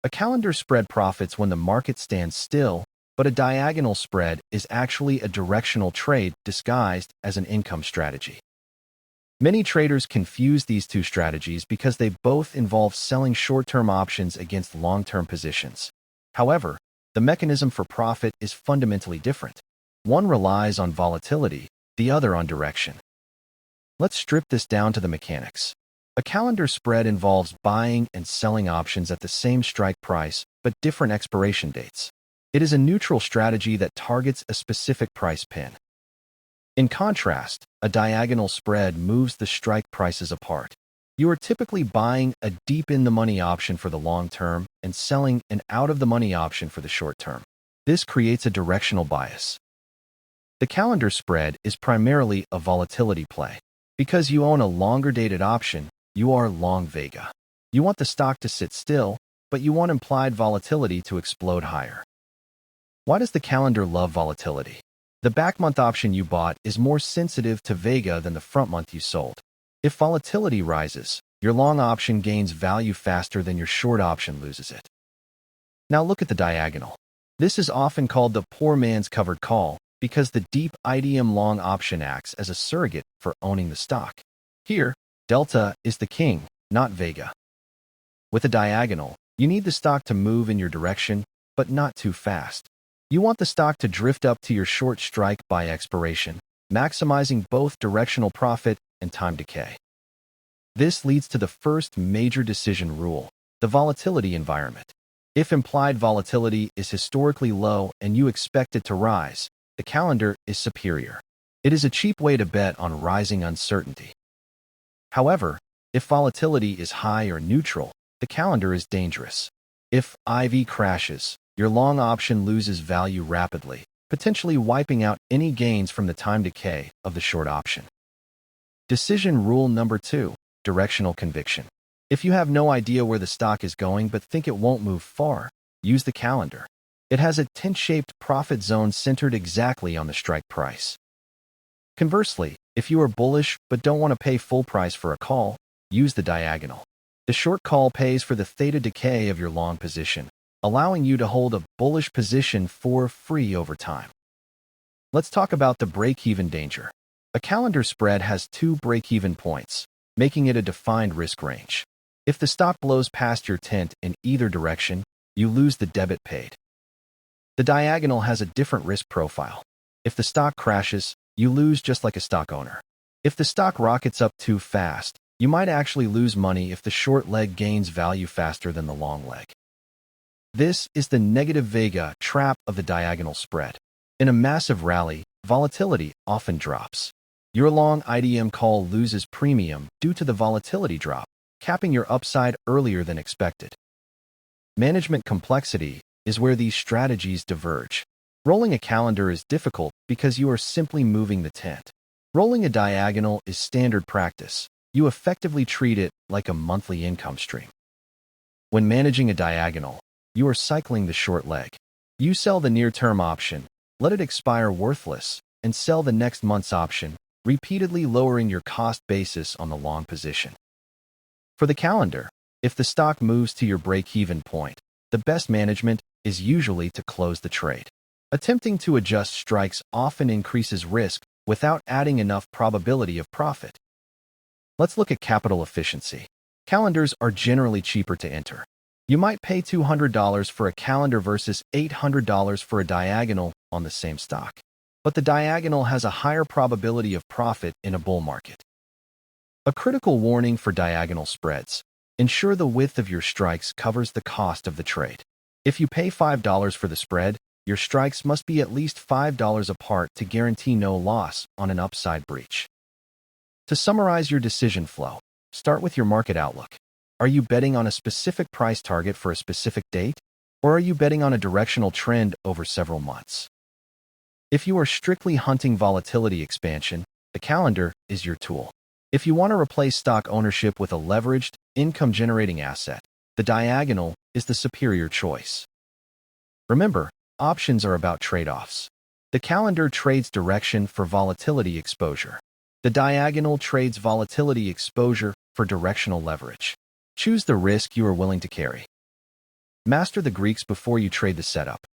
A calendar spread profits when the market stands still, but a diagonal spread is actually a directional trade disguised as an income strategy. Many traders confuse these two strategies because they both involve selling short-term options against long-term positions. However, the mechanism for profit is fundamentally different. One relies on volatility, the other on direction. Let's strip this down to the mechanics. A calendar spread involves buying and selling options at the same strike price, but different expiration dates. It is a neutral strategy that targets a specific price pin. In contrast, a diagonal spread moves the strike prices apart. You are typically buying a deep-in-the-money option for the long term and selling an out-of-the-money option for the short term. This creates a directional bias. The calendar spread is primarily a volatility play. Because you own a longer-dated option, you are long Vega. You want the stock to sit still, but you want implied volatility to explode higher. Why does the calendar love volatility? The back-month option you bought is more sensitive to Vega than the front month you sold. If volatility rises, your long option gains value faster than your short option loses it. Now look at the diagonal. This is often called the poor man's covered call because the deep IDM long option acts as a surrogate for owning the stock. Here, delta is the king, not Vega. With a diagonal, you need the stock to move in your direction, but not too fast. You want the stock to drift up to your short strike by expiration, maximizing both directional profit and time decay. This leads to the first major decision rule, the volatility environment. If implied volatility is historically low and you expect it to rise, the calendar is superior. It is a cheap way to bet on rising uncertainty. However, if volatility is high or neutral, the calendar is dangerous. If IV crashes, your long option loses value rapidly, potentially wiping out any gains from the time decay of the short option. Decision rule number 2, directional conviction. If you have no idea where the stock is going but think it won't move far, use the calendar. It has a tent-shaped profit zone centered exactly on the strike price. Conversely, if you are bullish but don't want to pay full price for a call, use the diagonal. The short call pays for the theta decay of your long position, allowing you to hold a bullish position for free over time. Let's talk about the break-even danger. A calendar spread has 2 break-even points, making it a defined risk range. If the stock blows past your tent in either direction, you lose the debit paid. The diagonal has a different risk profile. If the stock crashes, you lose just like a stock owner. If the stock rockets up too fast, you might actually lose money if the short leg gains value faster than the long leg. This is the negative Vega trap of the diagonal spread. In a massive rally, volatility often drops. Your long IDM call loses premium due to the volatility drop, capping your upside earlier than expected. Management complexity is where these strategies diverge. Rolling a calendar is difficult because you are simply moving the tent. Rolling a diagonal is standard practice. You effectively treat it like a monthly income stream. When managing a diagonal, you are cycling the short leg. You sell the near-term option, let it expire worthless, and sell the next month's option, repeatedly lowering your cost basis on the long position. For the calendar, if the stock moves to your break-even point, the best management is usually to close the trade. Attempting to adjust strikes often increases risk without adding enough probability of profit. Let's look at capital efficiency. Calendars are generally cheaper to enter. You might pay $200 for a calendar versus $800 for a diagonal on the same stock. But the diagonal has a higher probability of profit in a bull market. A critical warning for diagonal spreads: ensure the width of your strikes covers the cost of the trade. If you pay $5 for the spread, your strikes must be at least $5 apart to guarantee no loss on an upside breach. To summarize your decision flow, start with your market outlook. Are you betting on a specific price target for a specific date? Or are you betting on a directional trend over several months? If you are strictly hunting volatility expansion, the calendar is your tool. If you want to replace stock ownership with a leveraged, income-generating asset, the diagonal is the superior choice. Remember, options are about trade-offs. The calendar trades direction for volatility exposure. The diagonal trades volatility exposure for directional leverage. Choose the risk you are willing to carry. Master the Greeks before you trade the setup.